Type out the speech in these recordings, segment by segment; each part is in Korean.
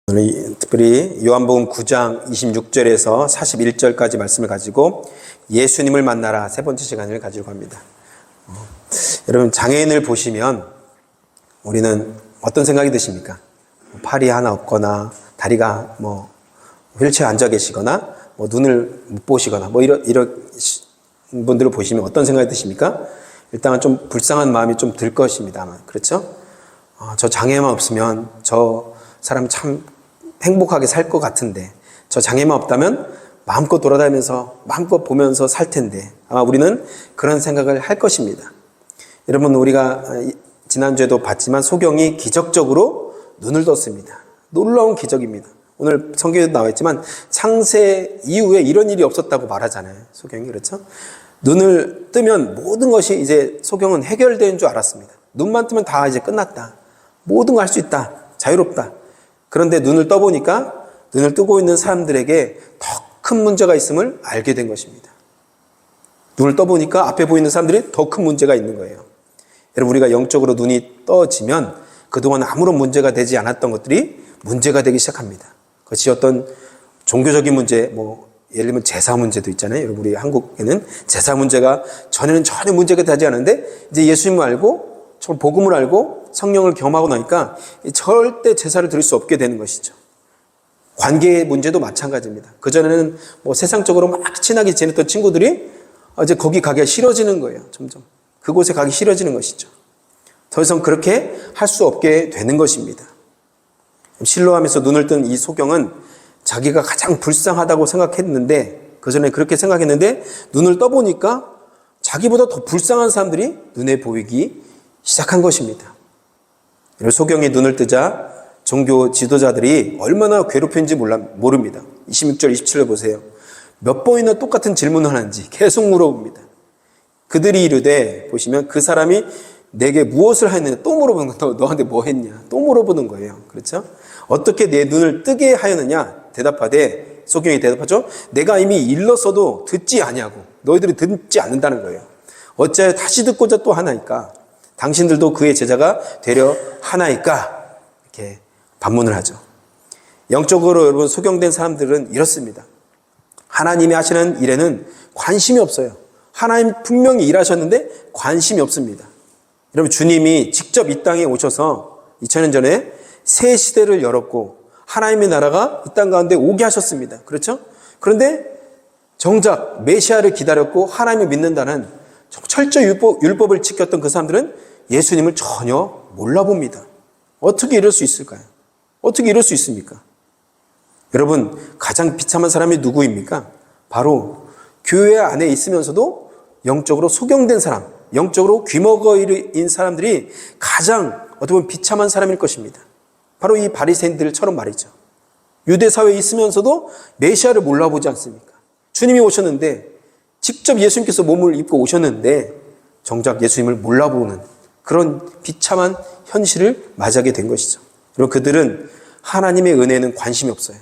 오늘 특별히 요한복음 9장 26절에서 41절까지 말씀을 가지고 예수님을 만나라 세 번째 시간을 가지려고 합니다. 여러분, 장애인을 보시면 우리는 어떤 생각이 드십니까? 팔이 하나 없거나 다리가 휠체어에 앉아 계시거나 눈을 못 보시거나 이런 분들을 보시면 어떤 생각이 드십니까? 일단은 좀 불쌍한 마음이 좀 들 것입니다. 아마. 그렇죠? 저 장애만 없으면 저 사람 참 행복하게 살 것 같은데, 저 장애만 없다면 마음껏 돌아다니면서 마음껏 보면서 살 텐데, 아마 우리는 그런 생각을 할 것입니다. 여러분, 우리가 지난주에도 봤지만 소경이 기적적으로 눈을 떴습니다. 놀라운 기적입니다. 오늘 성경에도 나와 있지만 창세 이후에 이런 일이 없었다고 말하잖아요. 소경이. 그렇죠? 눈을 뜨면 모든 것이 이제 소경은 해결되는 줄 알았습니다. 눈만 뜨면 다 이제 끝났다. 모든 걸 할 수 있다. 자유롭다. 그런데 눈을 떠보니까 눈을 뜨고 있는 사람들에게 더 큰 문제가 있음을 알게 된 것입니다. 눈을 떠보니까 앞에 보이는 사람들이 더 큰 문제가 있는 거예요. 여러분, 우리가 영적으로 눈이 떠지면 그동안 아무런 문제가 되지 않았던 것들이 문제가 되기 시작합니다. 그것이 어떤 종교적인 문제, 예를 들면 제사 문제도 있잖아요. 여러분, 우리 한국에는 제사 문제가 전에는 전혀 문제가 되지 않은데 이제 예수님을 알고 복음을 알고 성령을 경험하고 나니까 절대 제사를 드릴 수 없게 되는 것이죠. 관계 문제도 마찬가지입니다. 그전에는 세상적으로 막 친하게 지냈던 친구들이 이제 거기 가기가 싫어지는 거예요. 점점. 그곳에 가기 싫어지는 것이죠. 더 이상 그렇게 할 수 없게 되는 것입니다. 실로암에서 눈을 뜬 이 소경은 자기가 가장 불쌍하다고 생각했는데, 그전에 그렇게 생각했는데 눈을 떠보니까 자기보다 더 불쌍한 사람들이 눈에 보이기 시작한 것입니다. 소경이 눈을 뜨자 종교 지도자들이 얼마나 괴롭혔는지 모릅니다. 26절, 27절 보세요. 몇 번이나 똑같은 질문을 하는지 계속 물어봅니다. 그들이 이르되, 보시면 그 사람이 내게 무엇을 하였느냐, 또 물어보는 거예요. 너한테 뭐 했냐, 또 물어보는 거예요. 그렇죠? 어떻게 내 눈을 뜨게 하였느냐? 대답하되, 소경이 대답하죠. 내가 이미 일렀어도 듣지 아니하고, 너희들이 듣지 않는다는 거예요. 어찌하여 다시 듣고자 또 하나이까? 당신들도 그의 제자가 되려 하나이까? 이렇게 반문을 하죠. 영적으로 여러분, 소경된 사람들은 이렇습니다. 하나님이 하시는 일에는 관심이 없어요. 하나님 분명히 일하셨는데 관심이 없습니다. 여러분, 주님이 직접 이 땅에 오셔서 2000년 전에 새 시대를 열었고 하나님의 나라가 이 땅 가운데 오게 하셨습니다. 그렇죠? 그런데 정작 메시아를 기다렸고 하나님을 믿는다는 철저히 율법을 지켰던 그 사람들은 예수님을 전혀 몰라봅니다. 어떻게 이럴 수 있을까요? 어떻게 이럴 수 있습니까? 여러분, 가장 비참한 사람이 누구입니까? 바로 교회 안에 있으면서도 영적으로 소경된 사람, 영적으로 귀머거리인 사람들이 가장 어떻게 보면 비참한 사람일 것입니다. 바로 이 바리새인들처럼 말이죠. 유대 사회에 있으면서도 메시아를 몰라보지 않습니까? 주님이 오셨는데, 직접 예수님께서 몸을 입고 오셨는데 정작 예수님을 몰라보는 그런 비참한 현실을 맞이하게 된 것이죠. 그리고 그들은 하나님의 은혜에는 관심이 없어요.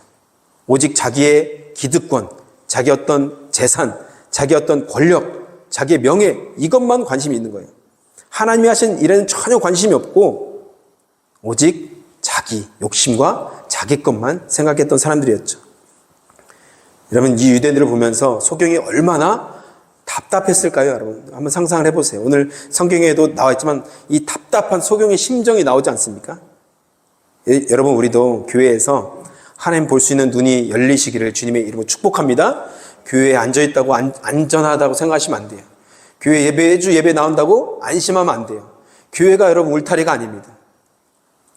오직 자기의 기득권, 자기 어떤 재산, 자기 어떤 권력, 자기의 명예, 이것만 관심이 있는 거예요. 하나님이 하신 일에는 전혀 관심이 없고 오직 자기 욕심과 자기 것만 생각했던 사람들이었죠. 여러분, 이 유대인들을 보면서 소경이 얼마나 답답했을까요? 여러분, 한번 상상을 해보세요. 오늘 성경에도 나와 있지만 이 답답한 소경의 심정이 나오지 않습니까? 여러분, 우리도 교회에서 하나님 볼 수 있는 눈이 열리시기를 주님의 이름으로 축복합니다. 교회에 앉아있다고 안전하다고 생각하시면 안 돼요. 교회 매주 예배 나온다고 안심하면 안 돼요. 교회가 여러분 울타리가 아닙니다.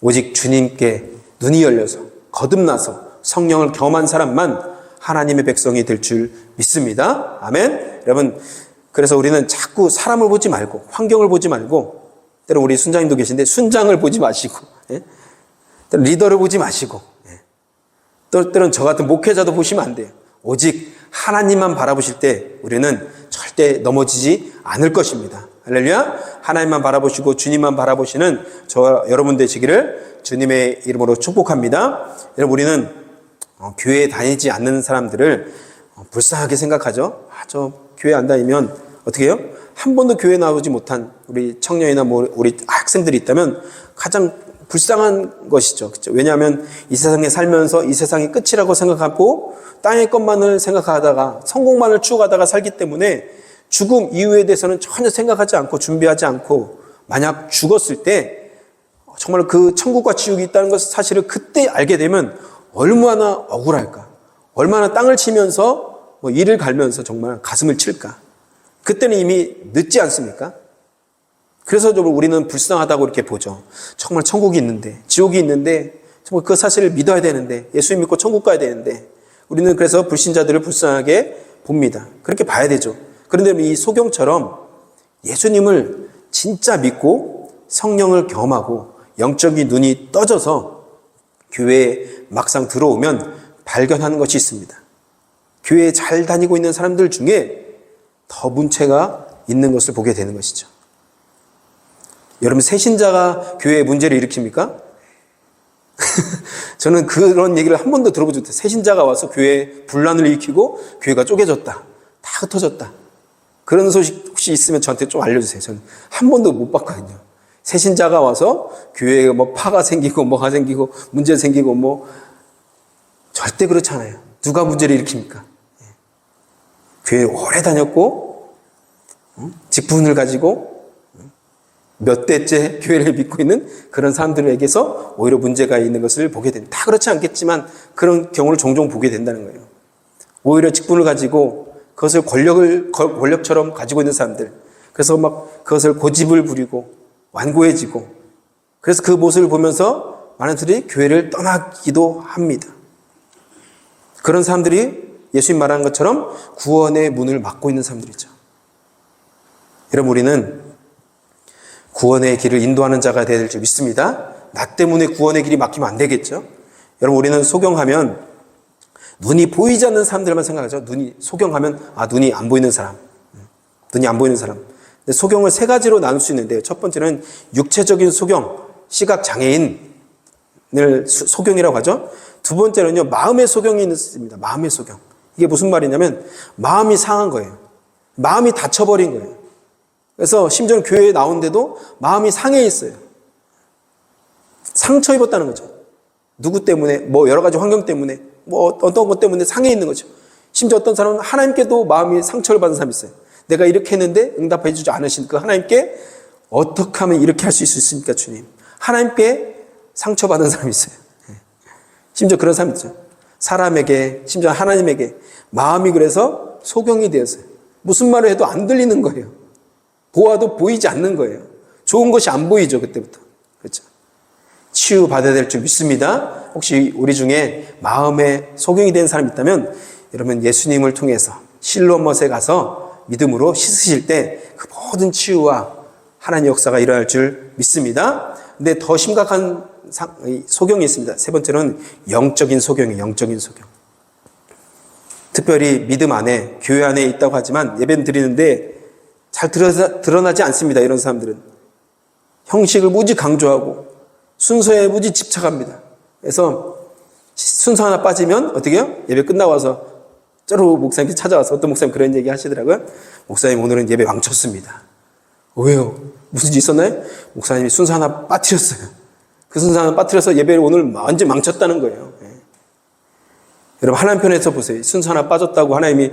오직 주님께 눈이 열려서 거듭나서 성령을 경험한 사람만 하나님의 백성이 될 줄 믿습니다. 아멘. 여러분, 그래서 우리는 자꾸 사람을 보지 말고 환경을 보지 말고, 때로 우리 순장님도 계신데 순장을 보지 마시고, 때로 리더를 보지 마시고, 때로는 저 같은 목회자도 보시면 안 돼요. 오직 하나님만 바라보실 때 우리는 절대 넘어지지 않을 것입니다. 할렐루야. 하나님만 바라보시고 주님만 바라보시는 저와 여러분 되시기를 주님의 이름으로 축복합니다. 여러분, 우리는 교회에 다니지 않는 사람들을 불쌍하게 생각하죠. 저 교회 안 다니면 어떻게 해요? 한 번도 교회 나오지 못한 우리 청년이나 우리 학생들이 있다면 가장 불쌍한 것이죠. 그렇죠? 왜냐하면 이 세상에 살면서 이 세상이 끝이라고 생각하고 땅의 것만을 생각하다가 성공만을 추구하다가 살기 때문에 죽음 이후에 대해서는 전혀 생각하지 않고 준비하지 않고 만약 죽었을 때 정말 그 천국과 지옥이 있다는 것을 사실을 그때 알게 되면 얼마나 억울할까. 얼마나 땅을 치면서 이를 갈면서 정말 가슴을 칠까. 그때는 이미 늦지 않습니까? 그래서 좀 우리는 불쌍하다고 이렇게 보죠. 정말 천국이 있는데, 지옥이 있는데, 정말 그 사실을 믿어야 되는데, 예수님 믿고 천국 가야 되는데, 우리는 그래서 불신자들을 불쌍하게 봅니다. 그렇게 봐야 되죠. 그런데 이 소경처럼 예수님을 진짜 믿고 성령을 경험하고 영적인 눈이 떠져서 교회에 막상 들어오면 발견하는 것이 있습니다. 교회에 잘 다니고 있는 사람들 중에 더 문제가 있는 것을 보게 되는 것이죠. 여러분, 새신자가 교회에 문제를 일으킵니까? 저는 그런 얘기를 한 번도 들어보지 못해요. 새신자가 와서 교회에 분란을 일으키고 교회가 쪼개졌다. 다 흩어졌다. 그런 소식 혹시 있으면 저한테 좀 알려주세요. 저는 한 번도 못 봤거든요. 새신자가 와서 교회에 파가 생기고 뭐가 생기고 문제 생기고 절대 그렇지 않아요. 누가 문제를 일으킵니까? 교회에 오래 다녔고 직분을 가지고 몇 대째 교회를 믿고 있는 그런 사람들에게서 오히려 문제가 있는 것을 보게 됩니다. 다 그렇지 않겠지만 그런 경우를 종종 보게 된다는 거예요. 오히려 직분을 가지고 그것을 권력처럼 가지고 있는 사람들. 그래서 그것을 고집을 부리고 완고해지고 그래서 그 모습을 보면서 많은 사람들이 교회를 떠나기도 합니다. 그런 사람들이 예수님 말하는 것처럼 구원의 문을 막고 있는 사람들이죠. 여러분, 우리는 구원의 길을 인도하는 자가 되어야 될 줄 믿습니다. 나 때문에 구원의 길이 막히면 안 되겠죠. 여러분, 우리는 소경하면 눈이 보이지 않는 사람들만 생각하죠. 소경하면 눈이 안 보이는 사람. 눈이 안 보이는 사람. 근데 소경을 세 가지로 나눌 수 있는데요. 첫 번째는 육체적인 소경, 시각장애인을 소경이라고 하죠. 두 번째는요, 마음의 소경이 있습니다. 마음의 소경. 이게 무슨 말이냐면 마음이 상한 거예요. 마음이 다쳐버린 거예요. 그래서 심지어 교회에 나오는데도 마음이 상해 있어요. 상처 입었다는 거죠. 누구 때문에, 여러 가지 환경 때문에, 어떤 것 때문에 상해 있는 거죠. 심지어 어떤 사람은 하나님께도 마음이 상처를 받은 사람이 있어요. 내가 이렇게 했는데 응답해 주지 않으신 그 하나님께 어떻게 하면 이렇게 할 수 있습니까, 주님? 하나님께 상처받은 사람이 있어요. 심지어 그런 사람이 있죠. 사람에게, 심지어 하나님에게 마음이 그래서 소경이 되었어요. 무슨 말을 해도 안 들리는 거예요. 보아도 보이지 않는 거예요. 좋은 것이 안 보이죠, 그때부터. 그렇죠. 치유받아야 될 줄 믿습니다. 혹시 우리 중에 마음에 소경이 된 사람이 있다면 여러분, 예수님을 통해서 실로못에 가서 믿음으로 씻으실 때 그 모든 치유와 하나님의 역사가 일어날 줄 믿습니다. 근데 더 심각한 소경이 있습니다. 세 번째는 영적인 소경이에요. 영적인 소경. 특별히 믿음 안에, 교회 안에 있다고 하지만 예배는 드리는데 잘 드러나지 않습니다. 이런 사람들은 형식을 무지 강조하고 순서에 무지 집착합니다. 그래서 순서 하나 빠지면 어떻게 해요? 예배 끝나고 와서 저로 목사님께 찾아와서 어떤 목사님 그런 얘기 하시더라고요. 목사님, 오늘은 예배 망쳤습니다. 왜요? 무슨 일 있었나요? 목사님이 순서 하나 빠뜨렸어요. 그 순서 하나 빠뜨려서 예배를 오늘 완전 망쳤다는 거예요. 여러분, 하나님 편에서 보세요. 순서 하나 빠졌다고 하나님이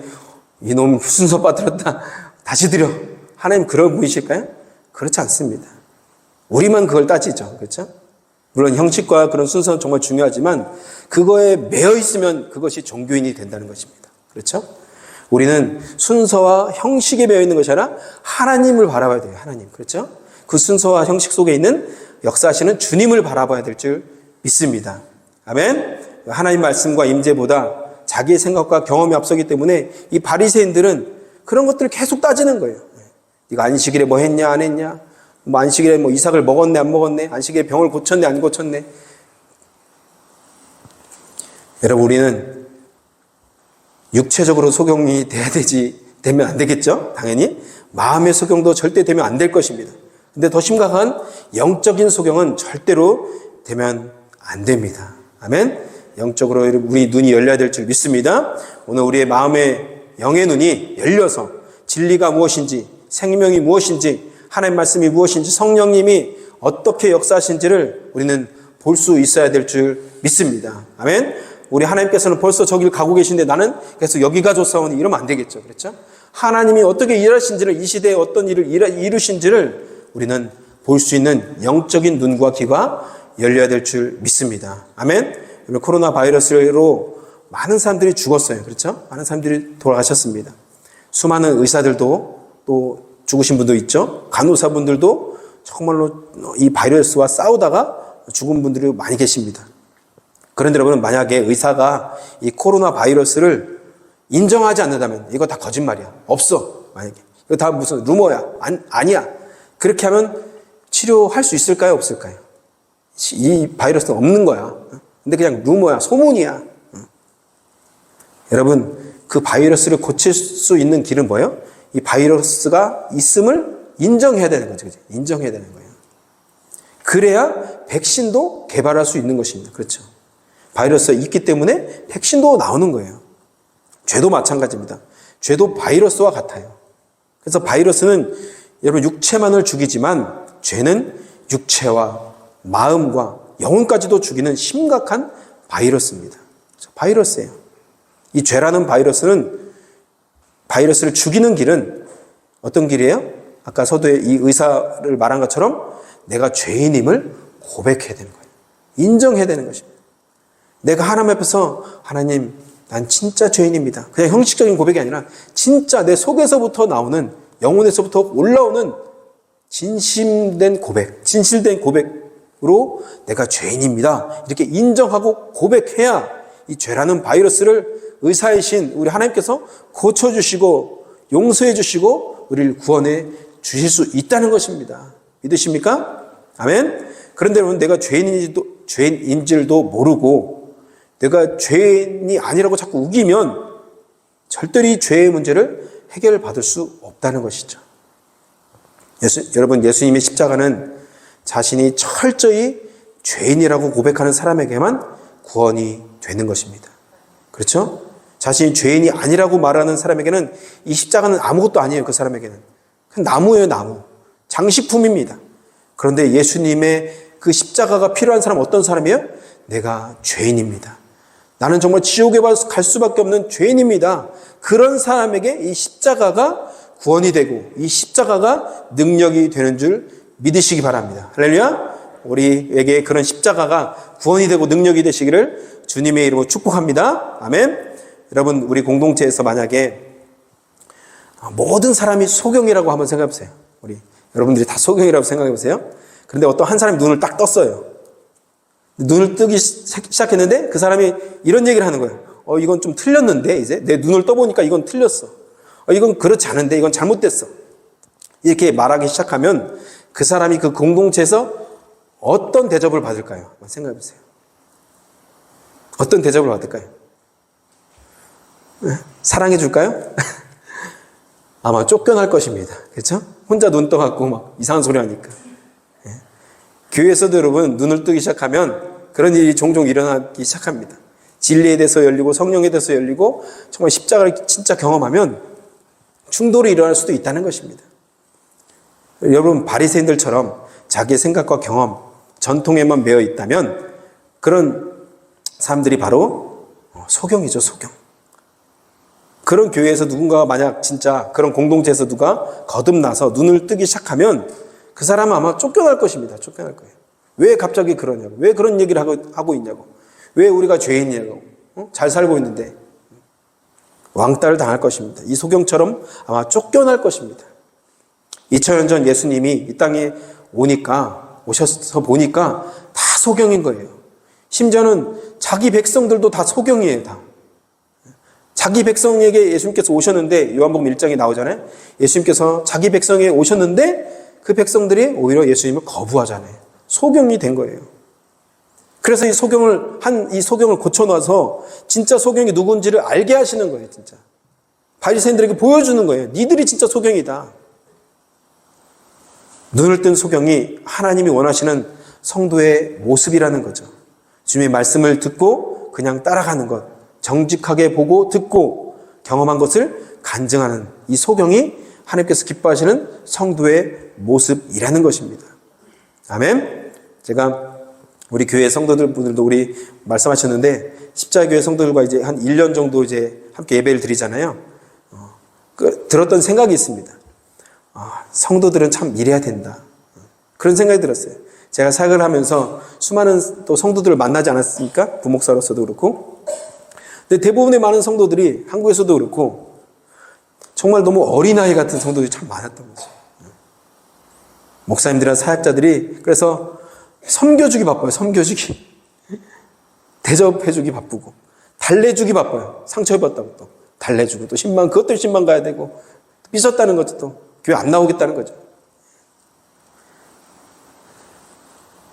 이놈 순서 빠뜨렸다, 다시 드려. 하나님 그런 분이실까요? 그렇지 않습니다. 우리만 그걸 따지죠. 그렇죠? 물론 형식과 그런 순서는 정말 중요하지만 그거에 매여 있으면 그것이 종교인이 된다는 것입니다. 그렇죠? 우리는 순서와 형식에 매여 있는 것이 아니라 하나님을 바라봐야 돼요. 하나님. 그렇죠? 그 순서와 형식 속에 있는 역사하시는 주님을 바라봐야 될 줄 믿습니다. 아멘. 하나님 말씀과 임재보다 자기의 생각과 경험이 앞서기 때문에 이 바리새인들은 그런 것들을 계속 따지는 거예요. 네가 안식일에 뭐 했냐, 안 했냐? 안식일에 이삭을 먹었네, 안 먹었네? 안식일에 병을 고쳤네, 안 고쳤네? 여러분, 우리는 육체적으로 소경이 되면 안 되겠죠? 당연히. 마음의 소경도 절대 되면 안 될 것입니다. 근데 더 심각한 영적인 소경은 절대로 되면 안 됩니다. 아멘? 영적으로 우리 눈이 열려야 될 줄 믿습니다. 오늘 우리의 마음의 영의 눈이 열려서 진리가 무엇인지, 생명이 무엇인지, 하나님 말씀이 무엇인지, 성령님이 어떻게 역사하신지를 우리는 볼 수 있어야 될 줄 믿습니다. 아멘. 우리 하나님께서는 벌써 저길 가고 계신데 나는 그래서 여기가 좋사오니 이러면 안 되겠죠. 그렇죠? 하나님이 어떻게 일하신지를, 이 시대에 어떤 일을 이루신지를 우리는 볼 수 있는 영적인 눈과 귀가 열려야 될 줄 믿습니다. 아멘. 코로나 바이러스로 많은 사람들이 죽었어요. 그렇죠? 많은 사람들이 돌아가셨습니다. 수많은 의사들도 또 죽으신 분도 있죠. 간호사분들도 정말로 이 바이러스와 싸우다가 죽은 분들이 많이 계십니다. 그런데 여러분, 만약에 의사가 이 코로나 바이러스를 인정하지 않는다면 이거 다 거짓말이야. 없어. 만약에. 이거 다 무슨 루머야. 아니야. 그렇게 하면 치료할 수 있을까요? 없을까요? 이 바이러스는 없는 거야. 근데 그냥 루머야. 소문이야. 여러분, 그 바이러스를 고칠 수 있는 길은 뭐예요? 이 바이러스가 있음을 인정해야 되는 거죠. 그죠? 인정해야 되는 거예요. 그래야 백신도 개발할 수 있는 것입니다. 그렇죠? 바이러스가 있기 때문에 백신도 나오는 거예요. 죄도 마찬가지입니다. 죄도 바이러스와 같아요. 그래서 바이러스는 여러분 육체만을 죽이지만 죄는 육체와 마음과 영혼까지도 죽이는 심각한 바이러스입니다. 바이러스예요. 이 죄라는 바이러스는 바이러스를 죽이는 길은 어떤 길이에요? 아까 서두에 이 의사를 말한 것처럼 내가 죄인임을 고백해야 되는 거예요. 인정해야 되는 것입니다. 내가 하나님 앞에서 하나님, 난 진짜 죄인입니다. 그냥 형식적인 고백이 아니라 진짜 내 속에서부터 나오는, 영혼에서부터 올라오는 진심된 고백, 진실된 고백으로 내가 죄인입니다. 이렇게 인정하고 고백해야 이 죄라는 바이러스를 의사이신 우리 하나님께서 고쳐주시고 용서해주시고 우리를 구원해 주실 수 있다는 것입니다. 믿으십니까? 아멘. 그런데 여러분, 내가 죄인인지도 모르고 내가 죄인이 아니라고 자꾸 우기면 절대로 이 죄의 문제를 해결받을 수 없다는 것이죠. 여러분, 예수님의 십자가는 자신이 철저히 죄인이라고 고백하는 사람에게만 구원이 되는 것입니다. 그렇죠? 자신이 죄인이 아니라고 말하는 사람에게는 이 십자가는 아무것도 아니에요. 그 사람에게는 그냥 나무예요. 나무. 장식품입니다. 그런데 예수님의 그 십자가가 필요한 사람은 어떤 사람이에요? 내가 죄인입니다. 나는 정말 지옥에 갈 수밖에 없는 죄인입니다. 그런 사람에게 이 십자가가 구원이 되고 이 십자가가 능력이 되는 줄 믿으시기 바랍니다. 할렐루야. 우리에게 그런 십자가가 구원이 되고 능력이 되시기를 주님의 이름으로 축복합니다. 아멘. 여러분, 우리 공동체에서 만약에 모든 사람이 소경이라고 한번 생각해 보세요. 여러분들이 다 소경이라고 생각해 보세요. 그런데 어떤 한 사람이 눈을 딱 떴어요. 눈을 뜨기 시작했는데 그 사람이 이런 얘기를 하는 거예요. 이건 좀 틀렸는데, 이제 내 눈을 떠보니까 이건 틀렸어. 이건 그렇지 않은데, 이건 잘못됐어. 이렇게 말하기 시작하면 그 사람이 그 공동체에서 어떤 대접을 받을까요? 생각해 보세요. 어떤 대접을 받을까요? 사랑해 줄까요? 아마 쫓겨날 것입니다. 그렇죠? 혼자 눈 떠갖고 막 이상한 소리 하니까. 교회에서도 여러분, 눈을 뜨기 시작하면 그런 일이 종종 일어나기 시작합니다. 진리에 대해서 열리고 성령에 대해서 열리고 정말 십자가를 진짜 경험하면 충돌이 일어날 수도 있다는 것입니다. 여러분, 바리새인들처럼 자기의 생각과 경험, 전통에만 매여 있다면 그런 사람들이 바로 소경이죠, 소경. 그런 교회에서 누군가가 만약 진짜 그런 공동체에서 누가 거듭나서 눈을 뜨기 시작하면 그 사람은 아마 쫓겨날 것입니다. 쫓겨날 거예요. 왜 갑자기 그러냐고. 왜 그런 얘기를 하고 있냐고. 왜 우리가 죄인이냐고. 잘 살고 있는데. 왕따를 당할 것입니다. 이 소경처럼 아마 쫓겨날 것입니다. 2000년 전 예수님이 이 땅에 오셔서 보니까 다 소경인 거예요. 심지어는 자기 백성들도 다 소경이에요. 다. 자기 백성에게 예수님께서 오셨는데, 요한복음 1장에 나오잖아요. 예수님께서 자기 백성에게 오셨는데 그 백성들이 오히려 예수님을 거부하잖아요. 소경이 된 거예요. 그래서 이 소경을 고쳐놔서 진짜 소경이 누군지를 알게 하시는 거예요. 진짜 바리새인들에게 보여주는 거예요. 니들이 진짜 소경이다. 눈을 뜬 소경이 하나님이 원하시는 성도의 모습이라는 거죠. 주님의 말씀을 듣고 그냥 따라가는 것, 정직하게 보고 듣고 경험한 것을 간증하는 이 소경이 하나님께서 기뻐하시는 성도의 모습이라는 것입니다. 아멘. 제가 우리 교회 성도들분들도 우리 말씀하셨는데 십자교회 성도들과 이제 한 1년 정도 이제 함께 예배를 드리잖아요. 들었던 생각이 있습니다. 성도들은 참 이래야 된다. 그런 생각이 들었어요. 제가 사역을 하면서 수많은 또 성도들을 만나지 않았습니까? 부목사로서도 그렇고. 근데 대부분의 많은 성도들이 한국에서도 그렇고 정말 너무 어린아이 같은 성도들이 참 많았던 거죠. 목사님들이나 사역자들이 그래서 섬겨주기 바빠요. 섬겨주기. 대접해주기 바쁘고 달래주기 바빠요. 상처 입었다고 또 달래주고 또 신방 그것도 신방 가야 되고 삐졌다는 것도 또 교회 안 나오겠다는 거죠.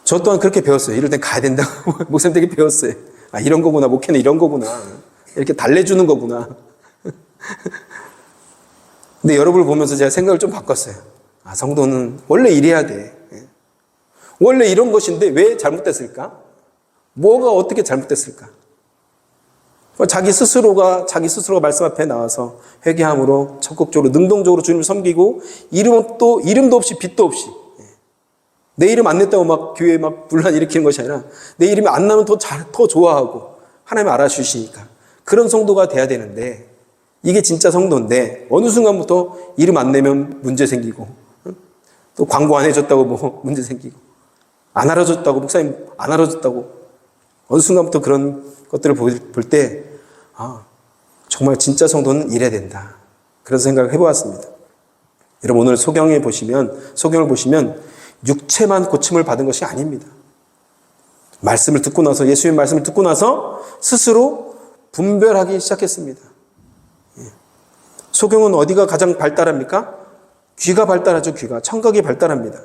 저 또한 그렇게 배웠어요. 이럴 땐 가야 된다고 목사님들에게 배웠어요. 이런 거구나. 목회는 이런 거구나. 이렇게 달래주는 거구나. 근데 여러분을 보면서 제가 생각을 좀 바꿨어요. 성도는 원래 이래야 돼. 원래 이런 것인데 왜 잘못됐을까? 뭐가 어떻게 잘못됐을까? 자기 스스로가 말씀 앞에 나와서 회개함으로 적극적으로 능동적으로 주님을 섬기고 이름도 없이 빚도 없이 내 이름 안 냈다고 막 교회에 막 분란 일으키는 것이 아니라 내 이름이 안 나면 더 좋아하고 하나님 알아주시니까 그런 성도가 돼야 되는데 이게 진짜 성도인데 어느 순간부터 이름 안 내면 문제 생기고 또 광고 안 해줬다고 뭐 문제 생기고 안 알아줬다고 목사님 안 알아줬다고 어느 순간부터 그런 것들을 볼 때 정말 진짜 성도는 이래야 된다. 그런 생각을 해보았습니다. 여러분 오늘 소경을 보시면 육체만 고침을 받은 것이 아닙니다. 말씀을 듣고 나서 예수님의 말씀을 듣고 나서 스스로 분별하기 시작했습니다. 소경은 어디가 가장 발달합니까? 귀가 발달하죠. 귀가 청각이 발달합니다.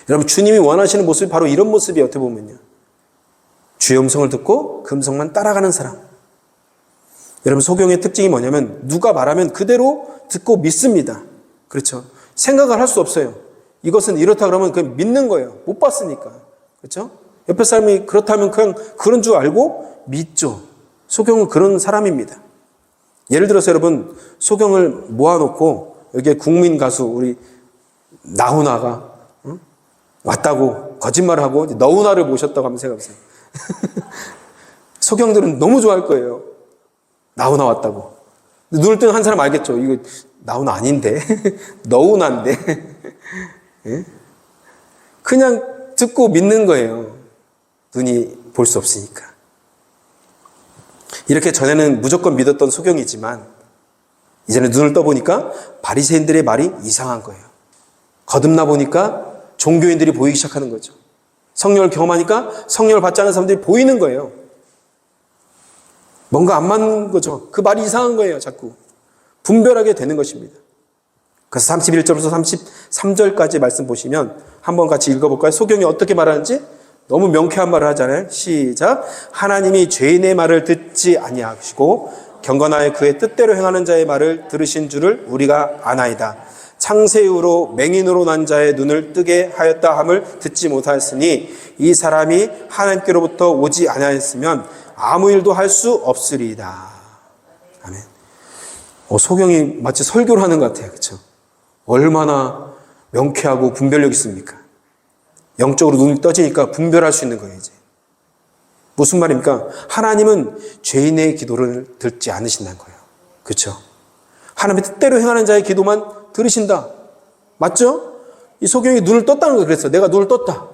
여러분 주님이 원하시는 모습이 바로 이런 모습이에요. 어떻게 보면요. 주의 음성을 듣고 그 음성만 따라가는 사람. 여러분 소경의 특징이 뭐냐면 누가 말하면 그대로 듣고 믿습니다. 그렇죠. 생각을 할 수 없어요. 이것은 이렇다 그러면 그냥 믿는 거예요. 못 봤으니까. 그렇죠? 옆에 사람이 그렇다면 그냥 그런 줄 알고 믿죠. 소경은 그런 사람입니다. 예를 들어서 여러분 소경을 모아놓고 여기에 국민 가수 우리 나훈아가 왔다고 거짓말을 하고 너훈아를 모셨다고 하면 생각해보세요. 소경들은 너무 좋아할 거예요. 나훈아 왔다고. 눈을 뜨는 한 사람 알겠죠. 이거 나훈아 아닌데 너훈아인데 그냥 듣고 믿는 거예요. 눈이 볼 수 없으니까. 이렇게 전에는 무조건 믿었던 소경이지만 이제는 눈을 떠보니까 바리새인들의 말이 이상한 거예요. 거듭나 보니까 종교인들이 보이기 시작하는 거죠. 성령을 경험하니까 성령을 받지 않은 사람들이 보이는 거예요. 뭔가 안 맞는 거죠. 그 말이 이상한 거예요. 자꾸 분별하게 되는 것입니다. 그래서 31절부터 33절까지 말씀 보시면 한번 같이 읽어볼까요? 소경이 어떻게 말하는지 너무 명쾌한 말을 하잖아요. 시작. 하나님이 죄인의 말을 듣지 아니하시고 경건하여 그의 뜻대로 행하는 자의 말을 들으신 줄을 우리가 아나이다. 창세 이후로 맹인으로 난 자의 눈을 뜨게 하였다 함을 듣지 못하였으니 이 사람이 하나님께로부터 오지 아니하였으면 아무 일도 할 수 없으리이다. 아멘. 소경이 마치 설교를 하는 것 같아요. 그렇죠? 얼마나 명쾌하고 분별력 있습니까? 영적으로 눈이 떠지니까 분별할 수 있는 거예요. 이제 무슨 말입니까? 하나님은 죄인의 기도를 듣지 않으신다는 거예요. 그렇죠? 하나님의 뜻대로 행하는 자의 기도만 들으신다. 맞죠? 이 소경이 눈을 떴다는 거예요. 그래서 내가 눈을 떴다.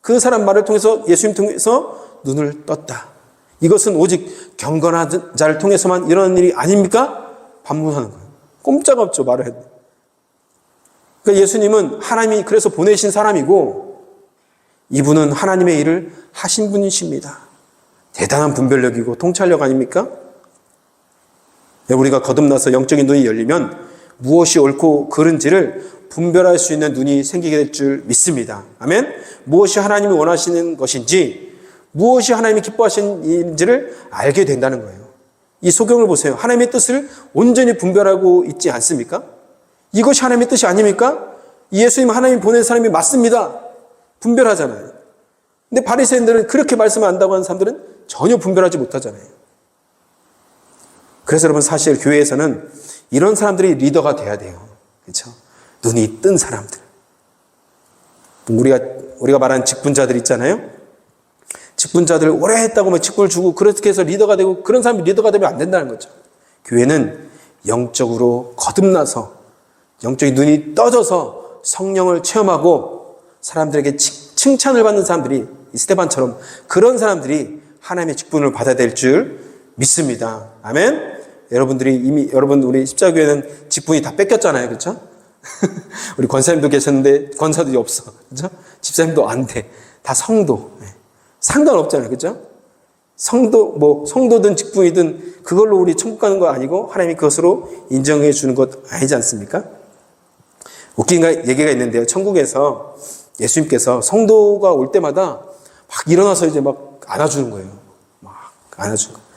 그 사람 말을 통해서 예수님 통해서 눈을 떴다. 이것은 오직 경건한 자를 통해서만 일어나는 일이 아닙니까? 반문하는 거예요. 꼼짝없죠. 말을 해도. 그러니까 예수님은 하나님이 그래서 보내신 사람이고 이분은 하나님의 일을 하신 분이십니다. 대단한 분별력이고 통찰력 아닙니까? 우리가 거듭나서 영적인 눈이 열리면 무엇이 옳고 그른지를 분별할 수 있는 눈이 생기게 될 줄 믿습니다. 아멘? 무엇이 하나님이 원하시는 것인지 무엇이 하나님이 기뻐하시는 일인지를 알게 된다는 거예요. 이 소경을 보세요. 하나님의 뜻을 온전히 분별하고 있지 않습니까? 이것이 하나님의 뜻이 아닙니까? 예수님 하나님이 보낸 사람이 맞습니다. 분별하잖아요. 근데 바리새인들은 그렇게 말씀을 안다고 하는 사람들은 전혀 분별하지 못하잖아요. 그래서 여러분 사실 교회에서는 이런 사람들이 리더가 돼야 돼요. 그렇죠? 눈이 뜬 사람들. 우리가 말하는 직분자들 있잖아요. 직분자들 오래 했다고 뭐 직분을 주고 그렇게 해서 리더가 되고 그런 사람이 리더가 되면 안 된다는 거죠. 교회는 영적으로 거듭나서 영적인 눈이 떠져서 성령을 체험하고 사람들에게 칭찬을 받는 사람들이 스데반처럼 그런 사람들이 하나님의 직분을 받아야 될 줄 믿습니다. 아멘. 여러분 우리 십자교회는 직분이 다 뺏겼잖아요. 그렇죠? 우리 권사님도 계셨는데 권사들이 없어. 그렇죠? 집사님도 안 돼. 다 성도. 상관없잖아요. 그렇죠? 성도든 직분이든 그걸로 우리 천국 가는 거 아니고 하나님이 그것으로 인정해 주는 것 아니지 않습니까? 웃긴 얘기가 있는데요. 천국에서 예수님께서 성도가 올 때마다 막 일어나서 이제 막 안아주는 거예요. 막 안아주는 거예요.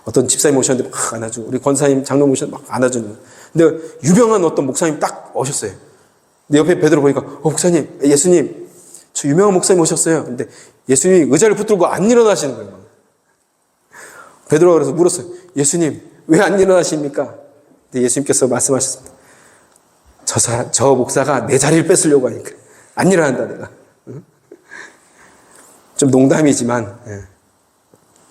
어떤 집사님 오셨는데 막 안아주고, 우리 권사님, 장로님 오셨는데 막 안아주는 거예요. 근데 유명한 어떤 목사님 딱 오셨어요. 근데 옆에 베드로 보니까, 목사님, 예수님, 저 유명한 목사님 오셨어요. 근데 예수님이 의자를 붙들고 안 일어나시는 거예요. 베드로가 그래서 물었어요. 예수님, 왜 안 일어나십니까? 근데 예수님께서 말씀하셨습니다. 저 목사가 내 자리를 뺏으려고 하니까 안 일어난다, 내가. 좀 농담이지만,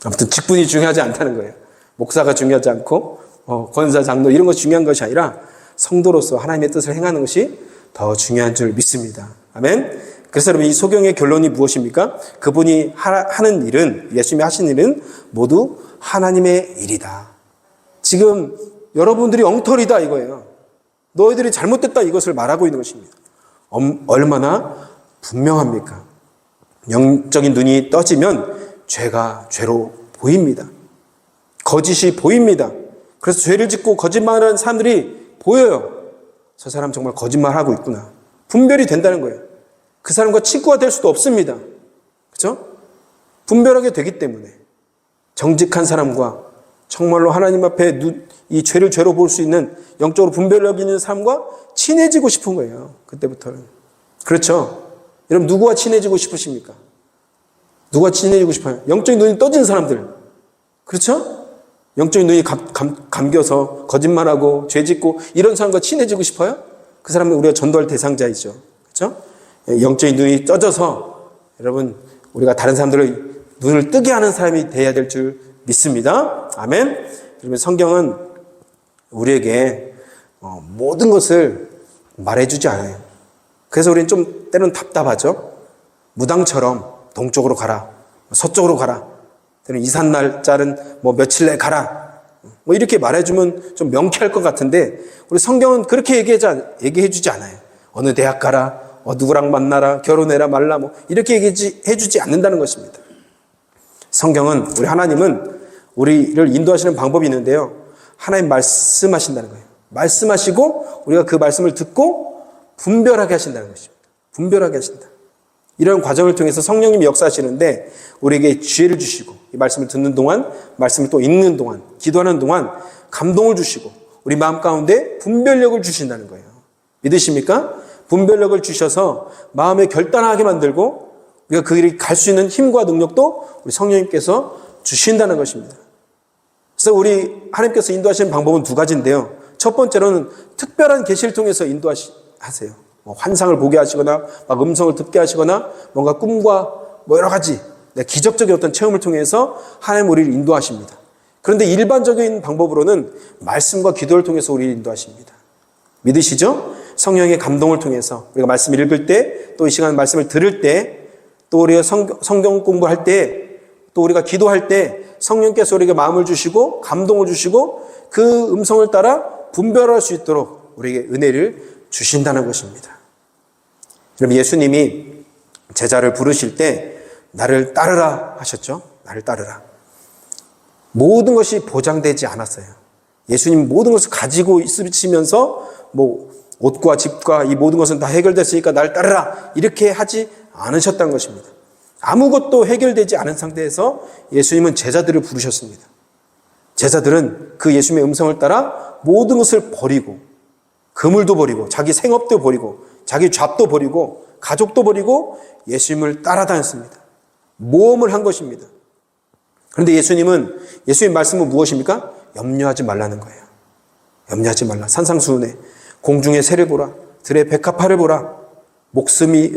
아무튼 직분이 중요하지 않다는 거예요. 목사가 중요하지 않고, 권사, 장로 이런 것이 중요한 것이 아니라 성도로서 하나님의 뜻을 행하는 것이 더 중요한 줄 믿습니다. 아멘. 그래서 여러분 이 소경의 결론이 무엇입니까? 그분이 하는 일은, 예수님이 하신 일은 모두 하나님의 일이다. 지금 여러분들이 엉터리다 이거예요. 너희들이 잘못됐다 이것을 말하고 있는 것입니다. 얼마나 분명합니까? 영적인 눈이 떠지면 죄가 죄로 보입니다. 거짓이 보입니다. 그래서 죄를 짓고 거짓말하는 사람들이 보여요. 저 사람 정말 거짓말하고 있구나. 분별이 된다는 거예요. 그 사람과 친구가 될 수도 없습니다. 그렇죠? 분별하게 되기 때문에 정직한 사람과 정말로 하나님 앞에 이 죄를 죄로 볼 수 있는 영적으로 분별력 있는 사람과 친해지고 싶은 거예요. 그때부터는. 그렇죠? 여러분 누구와 친해지고 싶으십니까? 누가 친해지고 싶어요? 영적인 눈이 떠진 사람들. 그렇죠? 영적인 눈이 감겨서 거짓말하고 죄짓고 이런 사람과 친해지고 싶어요? 그 사람은 우리가 전도할 대상자이죠. 그렇죠? 영적인 눈이 떠져서 여러분 우리가 다른 사람들의 눈을 뜨게 하는 사람이 되어야 될 줄 믿습니다. 아멘. 그러면 성경은 우리에게 모든 것을 말해주지 않아요. 그래서 우리는 좀 때로는 답답하죠. 무당처럼 동쪽으로 가라, 서쪽으로 가라, 이삿날짜는 며칠 내에 가라, 이렇게 말해주면 좀 명쾌할 것 같은데 우리 성경은 그렇게 얘기해주지 않아요. 어느 대학 가라, 누구랑 만나라, 결혼해라 말라 이렇게 얘기해주지 않는다는 것입니다. 성경은 우리 하나님은 우리를 인도하시는 방법이 있는데요. 하나님 말씀하신다는 거예요. 말씀하시고 우리가 그 말씀을 듣고 분별하게 하신다는 것입니다. 분별하게 하신다. 이런 과정을 통해서 성령님이 역사하시는데 우리에게 지혜를 주시고 이 말씀을 듣는 동안, 말씀을 또 읽는 동안, 기도하는 동안 감동을 주시고 우리 마음 가운데 분별력을 주신다는 거예요. 믿으십니까? 분별력을 주셔서 마음에 결단하게 만들고 우리가 그 길을 갈 수 있는 힘과 능력도 우리 성령님께서 주신다는 것입니다. 그래서 우리 하나님께서 인도하시는 방법은 두 가지인데요. 첫 번째로는 특별한 계시를 통해서 인도하세요. 환상을 보게 하시거나 막 음성을 듣게 하시거나 뭔가 꿈과 여러 가지 기적적인 어떤 체험을 통해서 하나님 우리를 인도하십니다. 그런데 일반적인 방법으로는 말씀과 기도를 통해서 우리를 인도하십니다. 믿으시죠? 성령의 감동을 통해서 우리가 말씀을 읽을 때, 또 이 시간 말씀을 들을 때, 또 우리가 성경 공부할 때, 또 우리가 기도할 때 성령께서 우리에게 마음을 주시고 감동을 주시고 그 음성을 따라 분별할 수 있도록 우리에게 은혜를 주신다는 것입니다. 여러분 예수님이 제자를 부르실 때 나를 따르라 하셨죠. 나를 따르라. 모든 것이 보장되지 않았어요. 예수님 모든 것을 가지고 있으시면서 옷과 집과 이 모든 것은 다 해결됐으니까 나를 따르라 이렇게 하지 않으셨다는 것입니다. 아무것도 해결되지 않은 상태에서 예수님은 제자들을 부르셨습니다. 제자들은 그 예수님의 음성을 따라 모든 것을 버리고 그물도 버리고 자기 생업도 버리고 자기 잡도 버리고 가족도 버리고 예수님을 따라다녔습니다. 모험을 한 것입니다. 그런데 예수님의 말씀은 무엇입니까? 염려하지 말라는 거예요. 염려하지 말라. 산상수훈에 공중의 새를 보라. 들의 백합화를 보라. 목숨이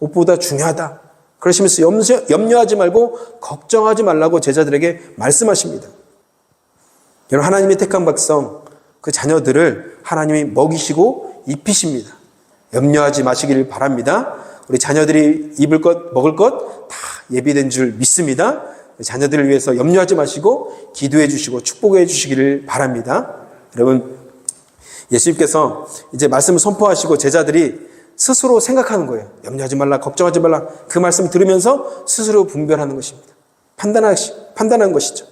옷보다 중요하다. 그러시면서 염려하지 말고 걱정하지 말라고 제자들에게 말씀하십니다. 여러분, 하나님의 택한 백성, 그 자녀들을 하나님이 먹이시고 입히십니다. 염려하지 마시길 바랍니다. 우리 자녀들이 입을 것, 먹을 것 다 예비된 줄 믿습니다. 자녀들을 위해서 염려하지 마시고 기도해 주시고 축복해 주시기를 바랍니다. 여러분, 예수님께서 이제 말씀을 선포하시고 제자들이 스스로 생각하는 거예요. 염려하지 말라, 걱정하지 말라. 그 말씀을 들으면서 스스로 분별하는 것입니다. 판단하는 것이죠.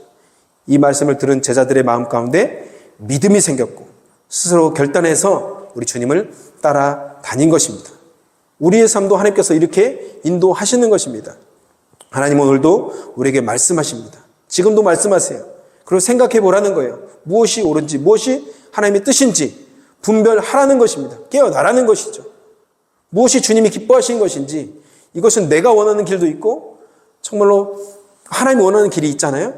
이 말씀을 들은 제자들의 마음 가운데 믿음이 생겼고 스스로 결단해서 우리 주님을 따라다닌 것입니다. 우리의 삶도 하나님께서 이렇게 인도하시는 것입니다. 하나님은 오늘도 우리에게 말씀하십니다. 지금도 말씀하세요. 그리고 생각해 보라는 거예요. 무엇이 옳은지, 무엇이 하나님의 뜻인지 분별하라는 것입니다. 깨어나라는 것이죠. 무엇이 주님이 기뻐하신 것인지, 이것은 내가 원하는 길도 있고 정말로 하나님이 원하는 길이 있잖아요.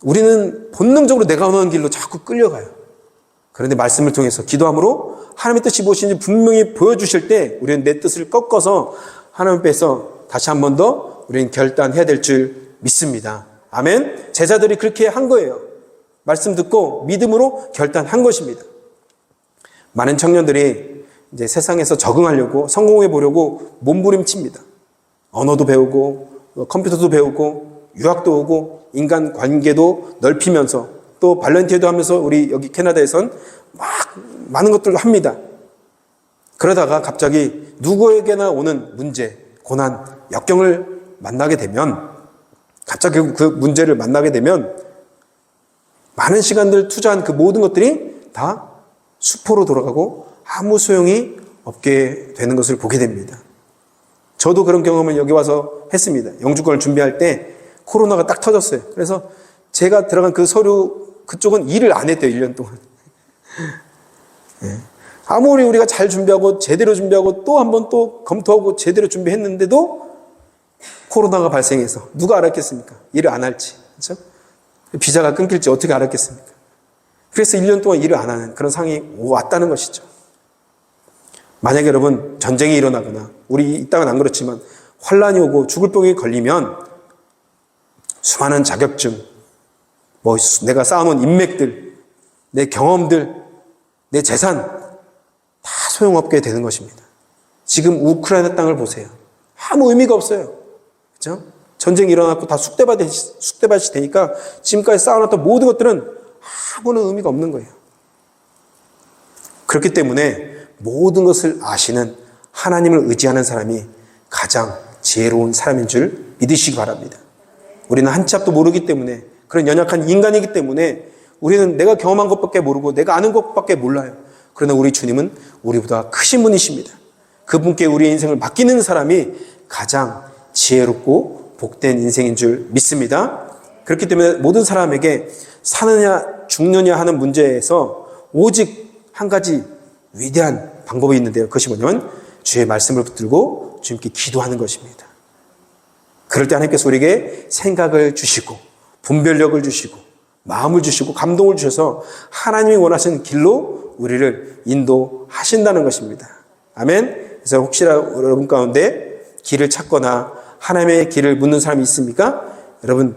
우리는 본능적으로 내가 원하는 길로 자꾸 끌려가요. 그런데 말씀을 통해서 기도함으로 하나님의 뜻이 무엇인지 분명히 보여주실 때 우리는 내 뜻을 꺾어서 하나님 앞에서 다시 한 번 더 우리는 결단해야 될 줄 믿습니다. 아멘. 제자들이 그렇게 한 거예요. 말씀 듣고 믿음으로 결단한 것입니다. 많은 청년들이 이제 세상에서 적응하려고 성공해 보려고 몸부림칩니다. 언어도 배우고 컴퓨터도 배우고 유학도 오고 인간 관계도 넓히면서 또 발렌티어도 하면서 우리 여기 캐나다에선 막 많은 것들을 합니다. 그러다가 갑자기 누구에게나 오는 문제, 고난, 역경을 만나게 되면, 갑자기 그 문제를 만나게 되면 많은 시간들 투자한 그 모든 것들이 다 수포로 돌아가고 아무 소용이 없게 되는 것을 보게 됩니다. 저도 그런 경험을 여기 와서 했습니다. 영주권을 준비할 때 코로나가 딱 터졌어요. 그래서 제가 들어간 그 서류 그쪽은 일을 안 했대요. 1년 동안. 아무리 우리가 잘 준비하고 제대로 준비하고 또 한 번 또 검토하고 제대로 준비했는데도 코로나가 발생해서 누가 알았겠습니까? 일을 안 할지. 그렇죠? 비자가 끊길지 어떻게 알았겠습니까? 그래서 1년 동안 일을 안 하는 그런 상황이 왔다는 것이죠. 만약에 여러분 전쟁이 일어나거나 우리 이 땅은 안 그렇지만 환란이 오고 죽을 병에 걸리면 수많은 자격증, 내가 쌓아놓은 인맥들, 내 경험들, 내 재산 다 소용없게 되는 것입니다. 지금 우크라이나 땅을 보세요. 아무 의미가 없어요. 그렇죠? 전쟁이 일어났고 다 쑥대밭이 되니까 지금까지 쌓아놨던 모든 것들은 아무런 의미가 없는 거예요. 그렇기 때문에 모든 것을 아시는 하나님을 의지하는 사람이 가장 지혜로운 사람인 줄 믿으시기 바랍니다. 우리는 한 치 앞도 모르기 때문에, 그런 연약한 인간이기 때문에 우리는 내가 경험한 것밖에 모르고 내가 아는 것밖에 몰라요. 그러나 우리 주님은 우리보다 크신 분이십니다. 그분께 우리의 인생을 맡기는 사람이 가장 지혜롭고 복된 인생인 줄 믿습니다. 그렇기 때문에 모든 사람에게 사느냐 죽느냐 하는 문제에서 오직 한 가지 위대한 방법이 있는데요. 그것이 뭐냐면 주의 말씀을 붙들고 주님께 기도하는 것입니다. 그럴 때 하나님께서 우리에게 생각을 주시고 분별력을 주시고 마음을 주시고 감동을 주셔서 하나님이 원하시는 길로 우리를 인도하신다는 것입니다. 아멘. 그래서 혹시나 여러분 가운데 길을 찾거나 하나님의 길을 묻는 사람이 있습니까? 여러분,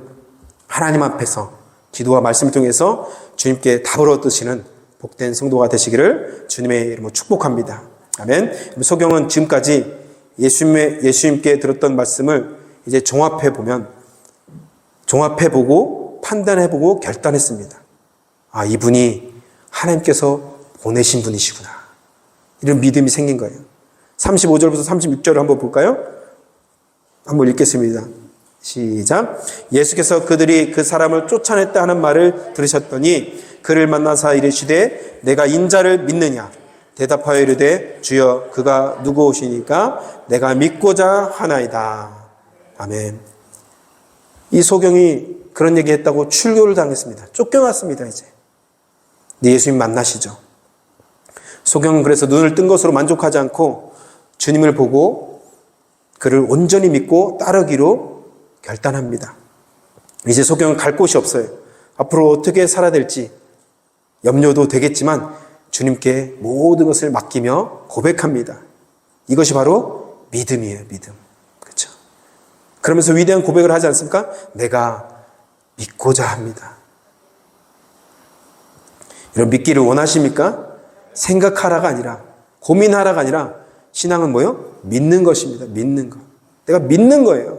하나님 앞에서 기도와 말씀을 통해서 주님께 답을 얻으시는 복된 성도가 되시기를 주님의 이름으로 축복합니다. 아멘. 소경은 지금까지 예수님께 들었던 말씀을 이제 종합해보고 판단해보고 결단했습니다. 아, 이분이 하나님께서 보내신 분이시구나. 이런 믿음이 생긴 거예요. 35절부터 36절을 한번 볼까요? 한번 읽겠습니다. 시작. 예수께서 그들이 그 사람을 쫓아냈다 하는 말을 들으셨더니 그를 만나사 이르시되 내가 인자를 믿느냐? 대답하여 이르되 주여 그가 누구오시니까 내가 믿고자 하나이다. 아멘. 이 소경이 그런 얘기했다고 출교를 당했습니다. 쫓겨났습니다. 이제. 근데 예수님 만나시죠. 소경은 그래서 눈을 뜬 것으로 만족하지 않고 주님을 보고 그를 온전히 믿고 따르기로 결단합니다. 이제 소경은 갈 곳이 없어요. 앞으로 어떻게 살아야 될지 염려도 되겠지만 주님께 모든 것을 맡기며 고백합니다. 이것이 바로 믿음이에요, 믿음. 그렇죠? 그러면서 위대한 고백을 하지 않습니까? 내가 믿고자 합니다. 이런 믿기를 원하십니까? 생각하라가 아니라, 고민하라가 아니라, 신앙은 뭐예요? 믿는 것입니다. 믿는 것. 내가 믿는 거예요.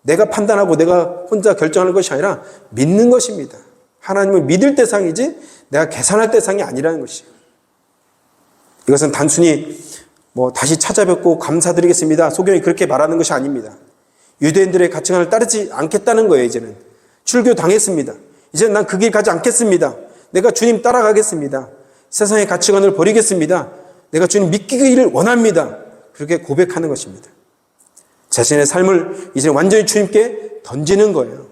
내가 판단하고 내가 혼자 결정하는 것이 아니라 믿는 것입니다. 하나님을 믿을 대상이지 내가 계산할 대상이 아니라는 것이에요. 이것은 단순히 다시 찾아뵙고 감사드리겠습니다. 소경이 그렇게 말하는 것이 아닙니다. 유대인들의 가치관을 따르지 않겠다는 거예요, 이제는. 출교 당했습니다. 이제는 난 그 길 가지 않겠습니다. 내가 주님 따라가겠습니다. 세상의 가치관을 버리겠습니다. 내가 주님 믿기를 원합니다. 그렇게 고백하는 것입니다. 자신의 삶을 이제 완전히 주님께 던지는 거예요.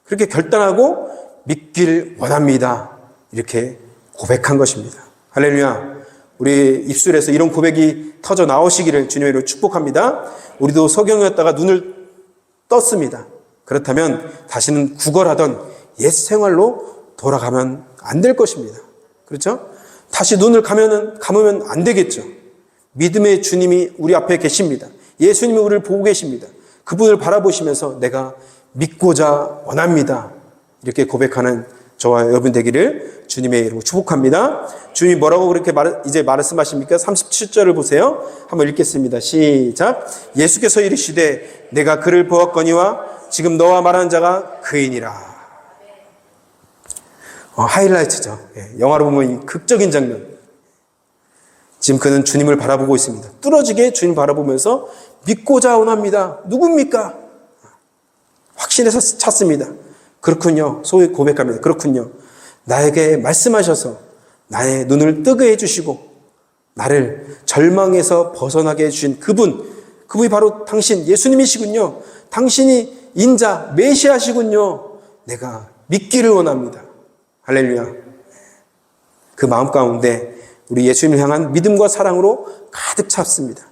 그렇게 결단하고 믿길 원합니다. 이렇게 고백한 것입니다. 할렐루야. 우리 입술에서 이런 고백이 터져 나오시기를 주님의 이름으로 축복합니다. 우리도 소경이었다가 눈을 떴습니다. 그렇다면 다시는 구걸하던 옛 생활로 돌아가면 안 될 것입니다. 그렇죠? 다시 눈을 감으면 안 되겠죠. 믿음의 주님이 우리 앞에 계십니다. 예수님이 우리를 보고 계십니다. 그분을 바라보시면서 내가 믿고자 원합니다. 이렇게 고백하는 저와 여러분 되기를 주님의 이름으로 축복합니다. 주님이 뭐라고 그렇게 이제 말씀하십니까? 37절을 보세요. 한번 읽겠습니다. 시작. 예수께서 이르시되 내가 그를 보았거니와 지금 너와 말하는 자가 그이니라. 하이라이트죠. 영화로 보면 이 극적인 장면. 지금 그는 주님을 바라보고 있습니다. 뚫어지게 주님 바라보면서 믿고자 원합니다. 누굽니까? 확신해서 찾습니다. 그렇군요. 소위 고백합니다. 그렇군요. 나에게 말씀하셔서 나의 눈을 뜨게 해주시고 나를 절망에서 벗어나게 해주신 그분이 바로 당신 예수님이시군요. 당신이 인자 메시아시군요. 내가 믿기를 원합니다. 할렐루야. 그 마음 가운데 우리 예수님을 향한 믿음과 사랑으로 가득 찼습니다.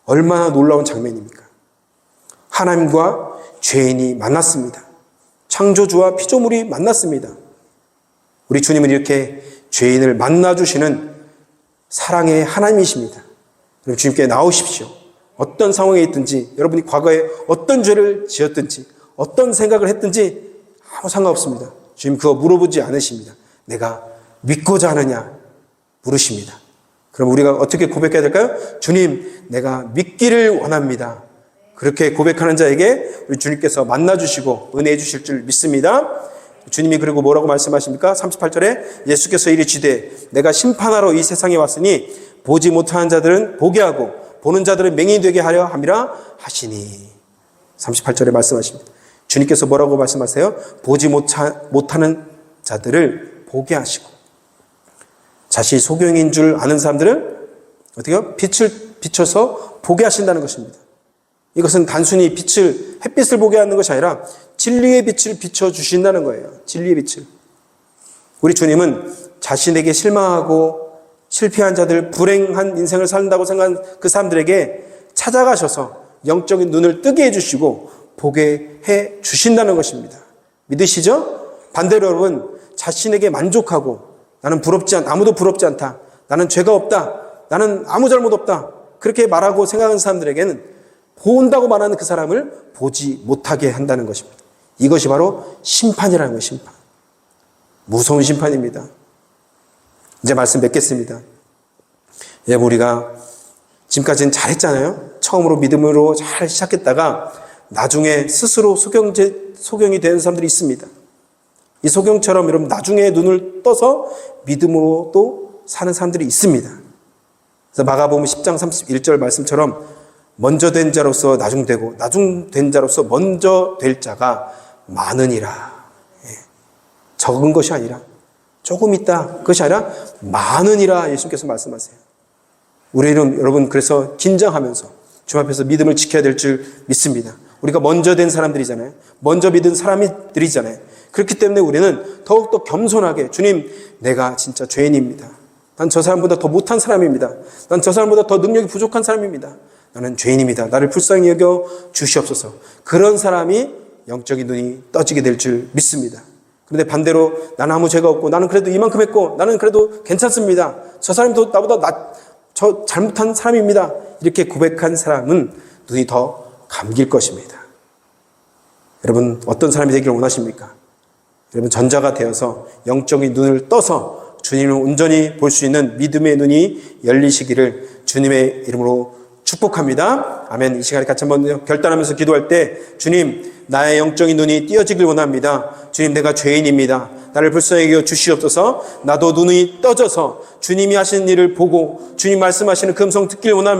얼마나 놀라운 장면입니까? 하나님과 죄인이 만났습니다. 창조주와 피조물이 만났습니다. 우리 주님은 이렇게 죄인을 만나주시는 사랑의 하나님이십니다. 여러분 주님께 나오십시오. 어떤 상황에 있든지 여러분이 과거에 어떤 죄를 지었든지 어떤 생각을 했든지 아무 상관없습니다. 주님 그거 물어보지 않으십니다. 내가 믿고자 하느냐 물으십니다. 그럼 우리가 어떻게 고백해야 될까요? 주님 내가 믿기를 원합니다. 그렇게 고백하는 자에게 우리 주님께서 만나주시고 은혜해 주실 줄 믿습니다. 주님이 그리고 뭐라고 말씀하십니까? 38절에 예수께서 이르시되 내가 심판하러 이 세상에 왔으니 보지 못하는 자들은 보게 하고 보는 자들은 맹인이 되게 하려 함이라 하시니. 38절에 말씀하십니다. 주님께서 뭐라고 말씀하세요? 보지 못하는 자들을 보게 하시고 자신이 소경인 줄 아는 사람들은 어떻게 해요? 빛을 비춰서 보게 하신다는 것입니다. 이것은 단순히 햇빛을 보게 하는 것이 아니라 진리의 빛을 비춰주신다는 거예요. 진리의 빛을. 우리 주님은 자신에게 실망하고 실패한 자들, 불행한 인생을 산다고 생각한 그 사람들에게 찾아가셔서 영적인 눈을 뜨게 해주시고 보게 해 주신다는 것입니다. 믿으시죠? 반대로 여러분 자신에게 만족하고 나는 아무도 부럽지 않다. 나는 죄가 없다. 나는 아무 잘못 없다. 그렇게 말하고 생각하는 사람들에게는 본다고 말하는 그 사람을 보지 못하게 한다는 것입니다. 이것이 바로 심판이라는 거예요. 심판. 무서운 심판입니다. 이제 말씀 맺겠습니다. 우리가 지금까지는 잘했잖아요. 처음으로 믿음으로 잘 시작했다가 나중에 스스로 소경이 되는 사람들이 있습니다. 이 소경처럼 여러분 나중에 눈을 떠서 믿음으로 또 사는 사람들이 있습니다. 그래서 마가복음 10장 31절 말씀처럼 먼저 된 자로서 나중되고 나중된 자로서 먼저 될 자가 많으니라. 적은 것이 아니라 조금 있다. 그것이 아니라 많으니라 예수님께서 말씀하세요. 우리는 여러분 그래서 긴장하면서 주님 앞에서 믿음을 지켜야 될 줄 믿습니다. 우리가 먼저 된 사람들이잖아요. 먼저 믿은 사람들이잖아요. 그렇기 때문에 우리는 더욱더 겸손하게 주님 내가 진짜 죄인입니다. 난 저 사람보다 더 못한 사람입니다. 난 저 사람보다 더 능력이 부족한 사람입니다. 나는 죄인입니다. 나를 불쌍히 여겨 주시옵소서. 그런 사람이 영적인 눈이 떠지게 될 줄 믿습니다. 그런데 반대로 나는 아무 죄가 없고 나는 그래도 이만큼 했고 나는 그래도 괜찮습니다. 저 사람도 나보다 저 잘못한 사람입니다. 이렇게 고백한 사람은 눈이 더 감길 것입니다. 여러분 어떤 사람이 되기를 원하십니까? 여러분 전자가 되어서 영적인 눈을 떠서 주님을 온전히 볼 수 있는 믿음의 눈이 열리시기를 주님의 이름으로 축복합니다. 아멘. 이 시간에 같이 한번 결단하면서 기도할 때 주님 나의 영적인 눈이 띄어지길 원합니다. 주님 내가 죄인입니다. 나를 불쌍히 여겨 주시옵소서. 나도 눈이 떠져서 주님이 하시는 일을 보고 주님 말씀하시는 그 음성 듣기를 원합니다.